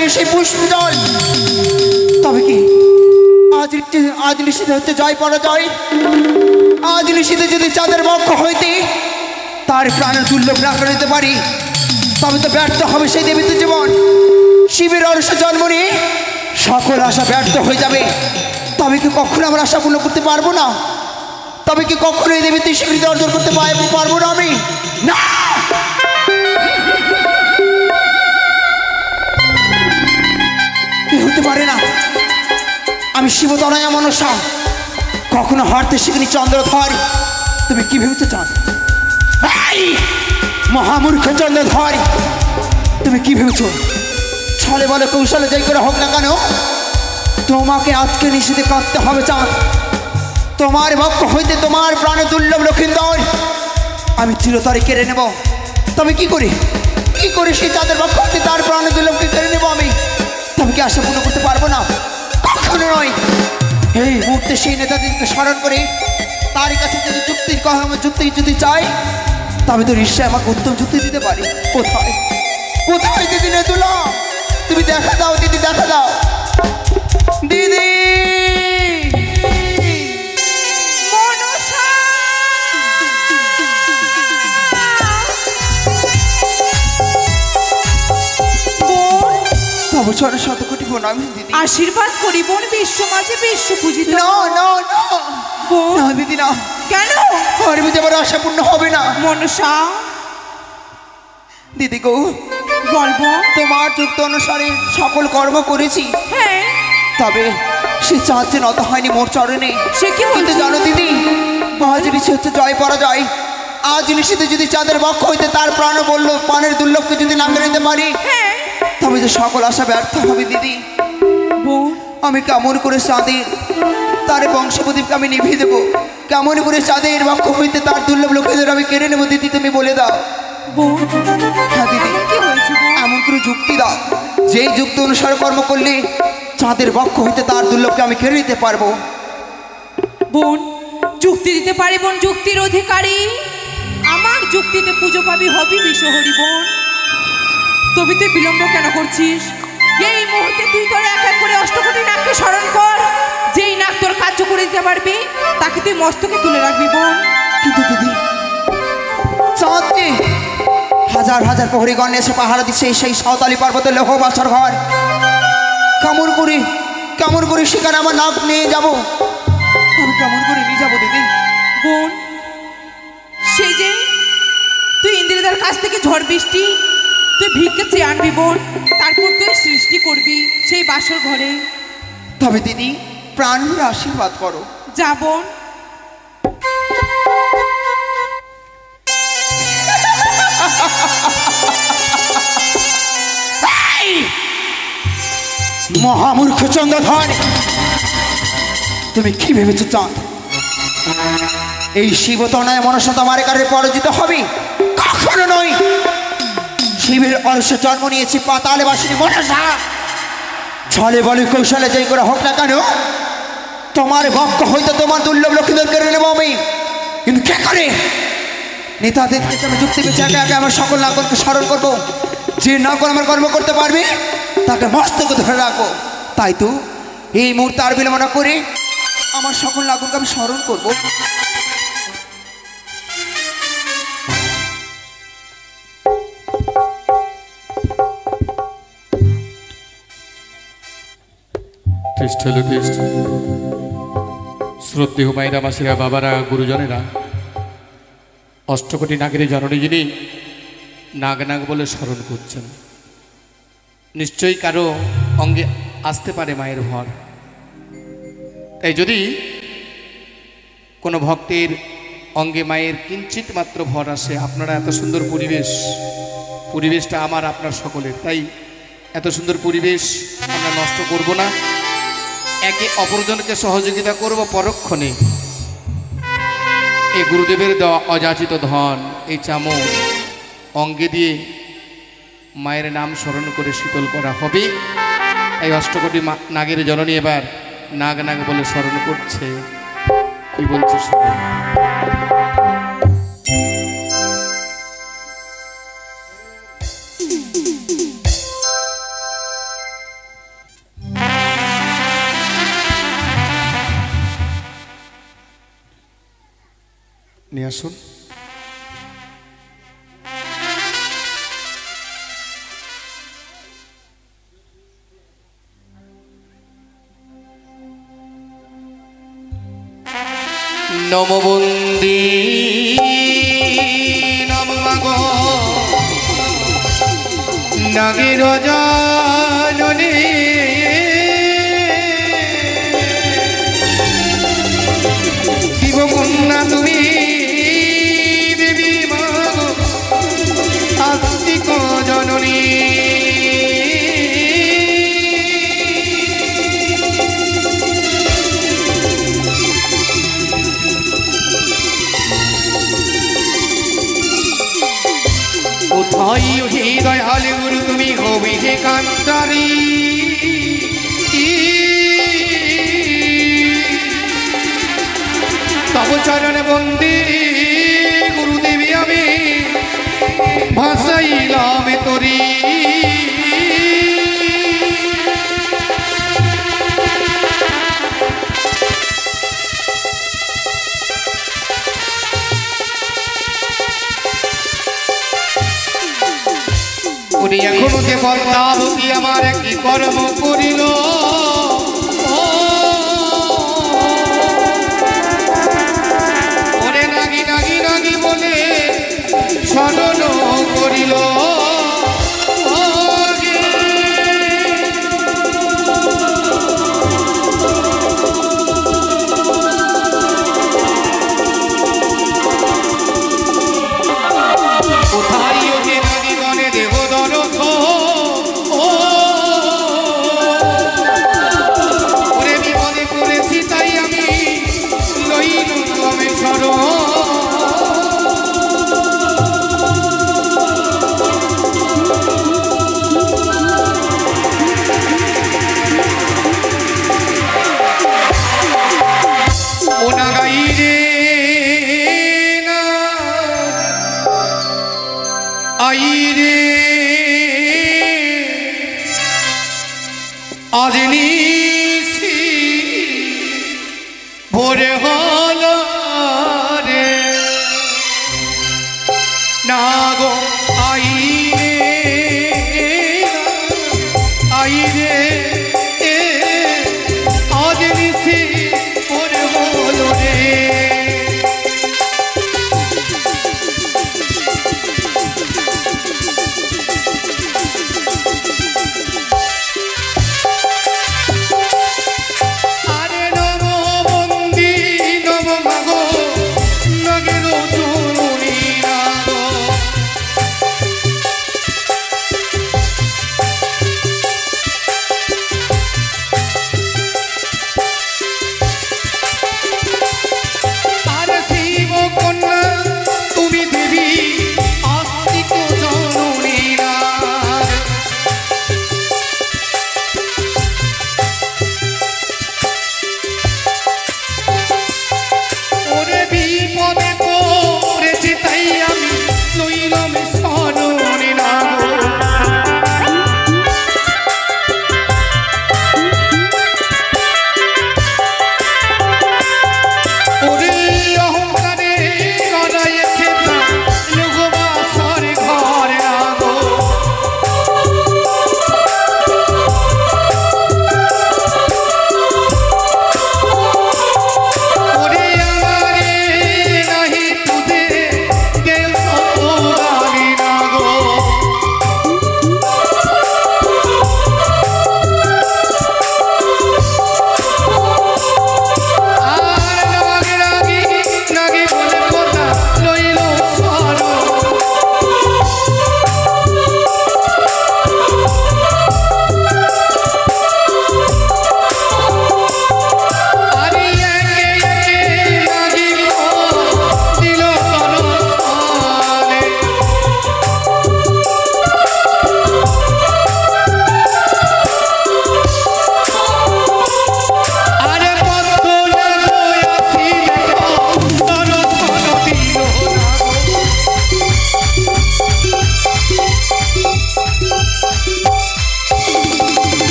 মায়ের সেই পুষ্প জল। তবে কি আজ নিষিদ্ধ হচ্ছে জয় পরাজয়। আজ নিষিদ্ধে যদি চাঁদের বক্ষ হইতে তার প্রাণের দুর্লভ না করে দিতে পারি, তবে তো ব্যর্থ হবে সেই দেবীতে জীবন। শিবের অরসে জন্ম নিয়ে সকল আশা ব্যর্থ হয়ে যাবে। তবে কি কখনো আমরা আশা পূর্ণ করতে পারবো না? তবে কি কখনো এই দেবীতে স্বীকৃতি অর্জন করতে পারবো না আমি? না, হতে পারে না। আমি শিবতনয়া মনসা, কখনো হারতে শিখিনি চন্দ্রধর। তুমি কি ভেবেছো চাঁদ? মহামূর্খ চন্দ্রধর, তুমি কি ভেবেছো ছলে বলে কৌশলে যাই করে হোক না কেন তোমাকে আজকে নিষেধে কাঁদতে হবে চাঁদ। তোমার বক্ষ হইতে তোমার প্রাণে দুর্লভ লক্ষিন্দর আমি চিরতরে কেড়ে নেব। তবে কি করি সেই চাঁদের বক্ষ হইতে তার প্রাণে দুর্লভকে কেড়ে নেব আমি? তবে কি আশা পূর্ণ করতে পারবো না? কখনো নয়। এই মুহূর্তে সেই নেতাদেরকে স্মরণ করে তার কাছে যদি যুক্তি যদি চাই, তবে তো নিশ্চয় আমাকে উত্তম যুক্তি দিতে পারি। কোথায় কোথায় দিদি নেতুলা? তুমি দেখা দাও দিদি, দেখা দাও দিদি। আশীর্বাদ করি বোন, বিশ্ব মাঝে বিশ্ব পূজিত। দিদি না, কেন? আমার আশা পূর্ণ হবে না মনসা। দিদি গো, বলবো তোমার যুক্ত অনুসারে সকল কর্ম করেছি। হ্যাঁ, তবে সে চাঁদ যে নত হয়নি মোর চরণে। সে কি বলতে জানো দিদি, আজ নিষেধ হচ্ছে জয় পরাজয়। আজ নিষেধে যদি চাঁদের বক্ষ হইতে তার প্রাণ বললো প্রাণের দুর্লভকে যদি না মেরে নিতে পারি, তবে যে সকল আশা ব্যর্থ হবে দিদি। আমি কেমন করে চাঁদের তার বংশপ্রদীপকে আমি নিভিয়ে দেবো? কেমন করে চাঁদের বক্ষ হইতে তার দুর্লভ লোকেদের আমি কেড়ে নেবো দিদি? তুমি বলে দাও। হ্যাঁ দিদি, এমন করে যুক্তি দাও যেই যুক্তি অনুসারে কর্ম করলে চাঁদের বক্ষ হইতে তার দুর্লভকে আমি কেড়ে নিতে পারবো। বোন যুক্তি দিতে পারি বোন, যুক্তির অধিকারী। আমার যুক্তিতে পুজো পাবি, হবি বিশ্বহরি বোন। তবে তুই বিলম্ব কেন করছিস? এই মুহূর্তে তুই তোর এক এক করে অষ্টকোটি নাককে স্মরণ কর। যেই নাক তোর কার্য করে দিতে পারবি তাকে তুই মস্তকে তুলে রাখবি বোন। কিন্তু দিদি, চাঁদকে হাজার হাজার প্রহরীগণ এসে পাহারা দিচ্ছে সেই সাঁওতালি পর্বতের লৌহ বাছার ঘর। কেমন করে সেখানে আমার নাক নিয়ে যাব? আমি কেমন করে নিয়ে যাবো দিদি? বোন, সেই যে তুই ইন্দ্রিদার কাছ থেকে ঝড় বৃষ্টি তুই ভিক্ষে চেয়ে আনবি বোন, তারপর তুই সৃষ্টি করবি সেই বাসর ঘরে। তবে দিদি প্রাণ ভরে আশীর্বাদ করো। যা বোন। মহামূর্খ চন্দ্রধর, তুমি কি ভেবেছো চাঁদ এই শিবতনয় মনসা তোমার কাছে পরাজিত হবে? কখনো নয়। শিবের অরসে জন্ম নিয়েছি পাতালে বাসিনী মনসা। ছলে বলে কৌশলে যাই করে হোক না কেন তোমার বক্ষ হইতে তোমার দুর্লভ লক্ষ্মীদের কেড়ে নেবো আমি। কিন্তু কে করে নেতাদের আমি যুক্তি পেয়েছি আগে আগে আমার সকল নাগরকে স্মরণ করবো। যে নাগর আমার কর্ম করতে পারবে তাকে মস্তকে ধরে রাখবো। তাই তো এই মুহূর্তে আর বিলম্ব না করে আমার সকল নাগরকে আমি স্মরণ করবো। শ্রদ্ধেয় মায়েরা, মাসিরা, বাবারা, গুরুজনেরা, অষ্টকোটি নাগের জননী যিনি নাগ নাগ বলে স্মরণ করছেন, নিশ্চয়ই কারো অঙ্গে আসতে পারে মায়ের ভর। তাই যদি কোনো ভক্তের অঙ্গে মায়ের কিঞ্চিত মাত্র ভর আসে, আপনারা এত সুন্দর পরিবেশটা আমার আপনার সকলের, তাই এত সুন্দর পরিবেশ আমরা নষ্ট করব না। একে অপরজনকে সহযোগিতা করব পরক্ষণে। এই গুরুদেবের দেওয়া অযাচিত ধন, এই চামচ অঙ্গে দিয়ে মায়ের নাম স্মরণ করে শীতল করা হবে। এই অষ্টকোটি নাগের জননী এবার নাগ নাগ বলে স্মরণ করছে। কি বলছে শুনুন। নিয়ে আসুন। নমবন্দী নমমাগো নাগের জাননী শিবকন্যা তুমি দেবী মাগো আস্তিক জননী কোথায় হৃদয় হালে গুরু তুমি হবি হে কান্তারি তব চরণে বন্দি গুরুদেবী আমি ভাসাইলাম তরি এখনো যে পদ্মাবতী আমার কি কর্ম করিল ওরে নাগি নাগি নাগি বলে স্মরণ করিল কোথায় যে নাগি গণে দেব দরথ ওরে বিপদে পড়েছি তাই আমি লইল আমি শরণ ওনা গাই রে না আই রে আজ নিশি ভোরে হল রে না গো আই রে আজ নিশি ভোরে হল রে আরে নমবন্দী নমমাগো নাগের জননী নাগো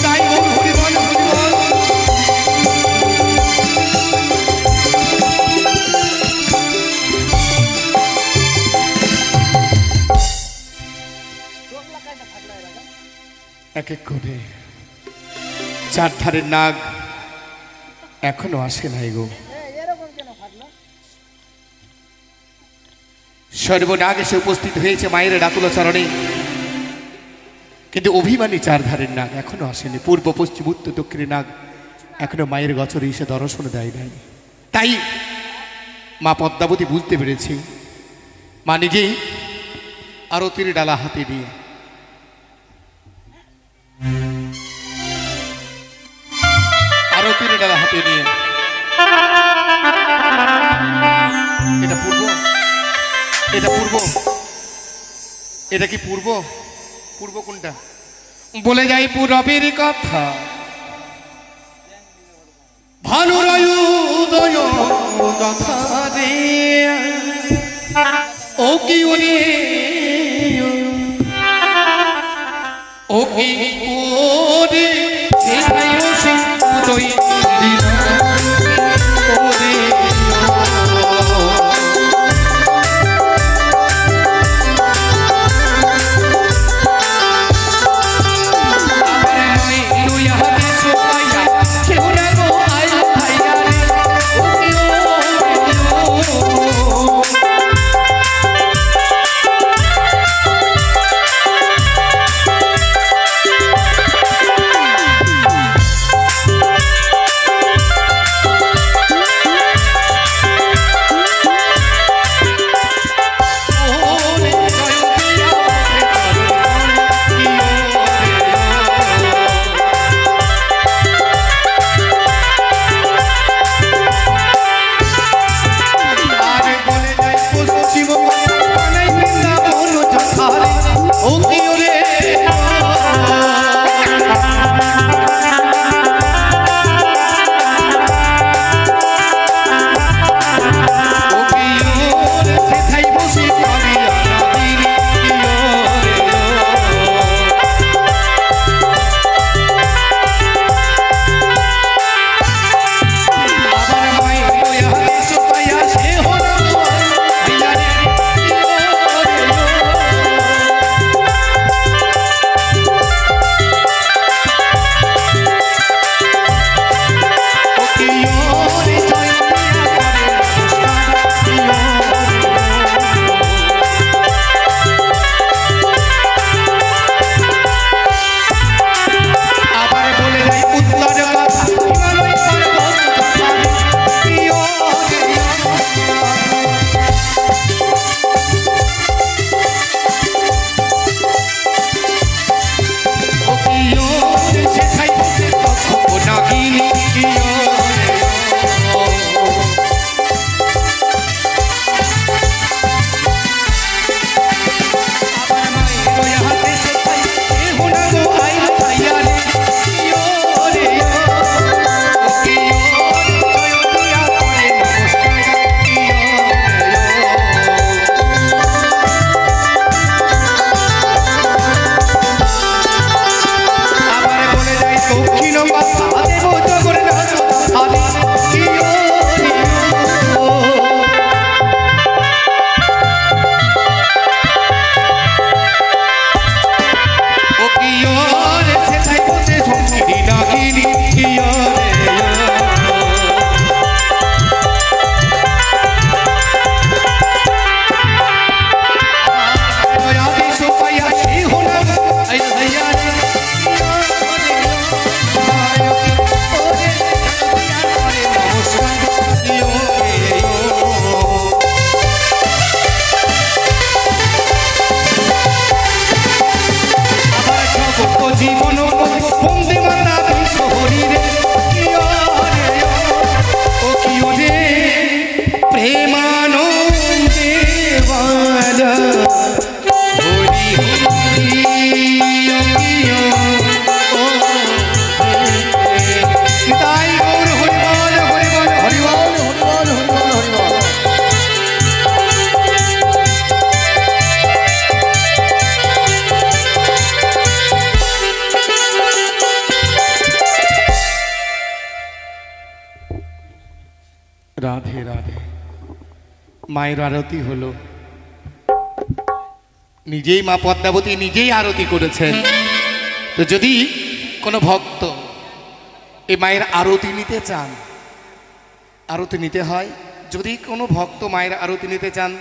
তাই বল হরি বল হরি বল। এক এক করে চার ধারের নাগ এখনো আসে নাই গো। সর্বনাগ এসে উপস্থিত হয়েছে মায়ের ডাকুল চরণে, কিন্তু অভিমানী চার ধারের নাগ এখনো আসেনি। পূর্ব পশ্চিম উত্তর দক্ষিণের নাগ এখনো মায়ের গছরে এসে দর্শন দেয় নাই। তাই মা পদ্মাবতী বুঝতে পেরেছি, মা নিজেই আরতির ডালা হাতে নিয়ে আরতির ডালা হাতে নিয়ে এটা পূর্ব, এটা পূর্ব, এটা কি পূর্ব? পূর্ব কোনটা? বলে যাই পূরবের কথা, ভানুর উদয় কথা রে, ও কি ওরে ও কি ওরে উদয় ওরে Bye. রাধে রাধে। মায়ের আরতি হলো, নিজেই মা পদ্মাবতী নিজেই আরতি করেছেন। তো যদি কোনো ভক্ত এই মায়ের আরতি নিতে চান, আরতি নিতে হয়। যদি কোনো ভক্ত মায়ের আরতি নিতে চান